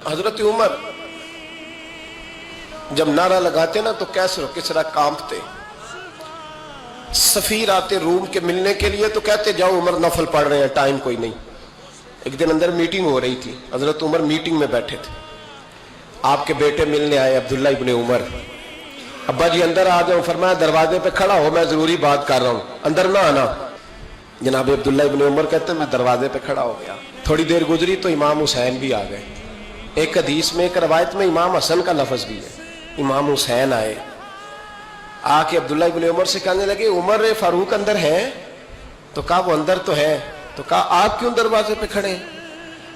حضرت عمر جب نعرہ لگاتے نا تو کیسر و کسرا کانپتے. سفیر آتے روم کے ملنے کے لیے تو کہتے جاؤ عمر نفل پڑھ رہے ہیں، ٹائم کوئی نہیں. ایک دن اندر میٹنگ ہو رہی تھی، حضرت عمر میٹنگ میں بیٹھے تھے. آپ کے بیٹے ملنے آئے عبداللہ ابن عمر. ابا جی اندر آ جاؤ. فرمایا دروازے پہ کھڑا ہو، میں ضروری بات کر رہا ہوں، اندر نہ آنا. جناب عبداللہ ابن عمر کہتے ہیں میں دروازے پہ کھڑا ہو گیا. تھوڑی دیر گزری تو امام حسین بھی آ گئے. ایک حدیث میں ایک روایت میں امام حسن کا لفظ بھی ہے. امام حسین آئے، آ کے عبداللہ ابن عمر سے کہنے لگے عمر فاروق اندر ہے؟ تو کہا وہ اندر تو ہے. تو کہا آپ کیوں دروازے پہ کھڑے ہیں؟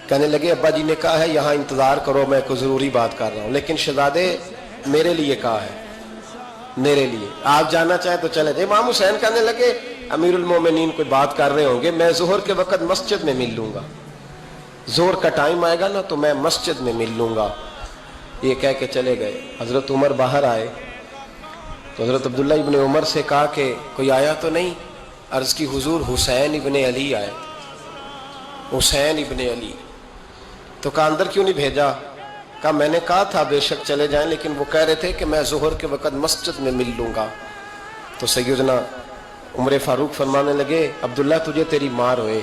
کہنے لگے ابا جی نے کہا ہے یہاں انتظار کرو، میں کوئی ضروری بات کر رہا ہوں، لیکن شہزادے میرے لیے کہا ہے، میرے لیے آپ جانا چاہے تو چلے جائے. امام حسین کہنے لگے امیر المومنین کوئی بات کر رہے ہوں گے، میں ظہر کے وقت مسجد میں مل لوں گا، ظہر کا ٹائم آئے گا نا تو میں مسجد میں مل لوں گا. یہ کہہ کے چلے گئے. حضرت عمر باہر آئے تو حضرت عبداللہ ابن عمر سے کہا کہ کوئی آیا تو نہیں؟ عرض کی حضور حسین ابن علی آئے. حسین ابن علی. تو کہا اندر کیوں نہیں بھیجا؟ کہا میں نے کہا تھا بے شک چلے جائیں، لیکن وہ کہہ رہے تھے کہ میں ظہر کے وقت مسجد میں مل لوں گا. تو سیدنا عمر فاروق فرمانے لگے عبداللہ تجھے تیری مار ہوئے،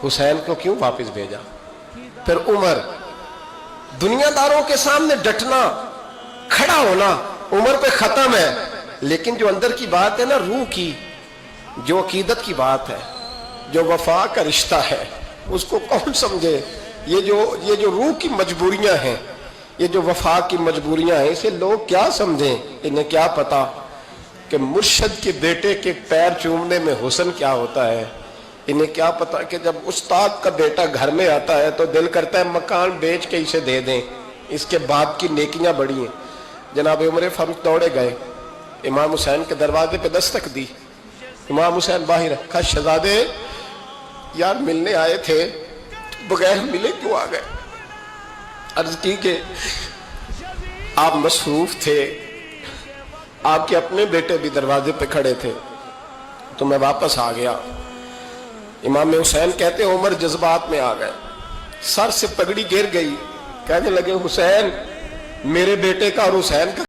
حسین کو کیوں واپس بھیجا؟ پھر عمر دنیا داروں کے سامنے ڈٹنا، کھڑا ہونا عمر پہ ختم ہے، لیکن جو اندر کی بات ہے نا، روح کی، جو عقیدت کی بات ہے، جو وفا کا رشتہ ہے، اس کو کون سمجھے؟ یہ جو روح کی مجبوریاں ہیں، یہ جو وفا کی مجبوریاں ہیں، اسے لوگ کیا سمجھیں؟ انہیں کیا پتا کہ مرشد کے بیٹے کے پیر چومنے میں حسن کیا ہوتا ہے. انہیں کیا پتا کہ جب استاد کا بیٹا گھر میں آتا ہے تو دل کرتا ہے مکان بیچ کے اسے دے دیں، اس کے باپ کی نیکیاں بڑی ہیں. جناب عمر فاروق دوڑے گئے، امام حسین کے دروازے پہ دستک دی. امام حسین باہر کہا شہزادے یار ملنے آئے تھے، بغیر ملے کیوں آ گئے؟ عرض کی کہ آپ مصروف تھے، آپ کے اپنے بیٹے بھی دروازے پہ کھڑے تھے تو میں واپس آ گیا. امام حسین کہتے عمر جذبات میں آ گئے، سر سے پگڑی گر گئی، کہنے لگے حسین میرے بیٹے کا اور حسین کا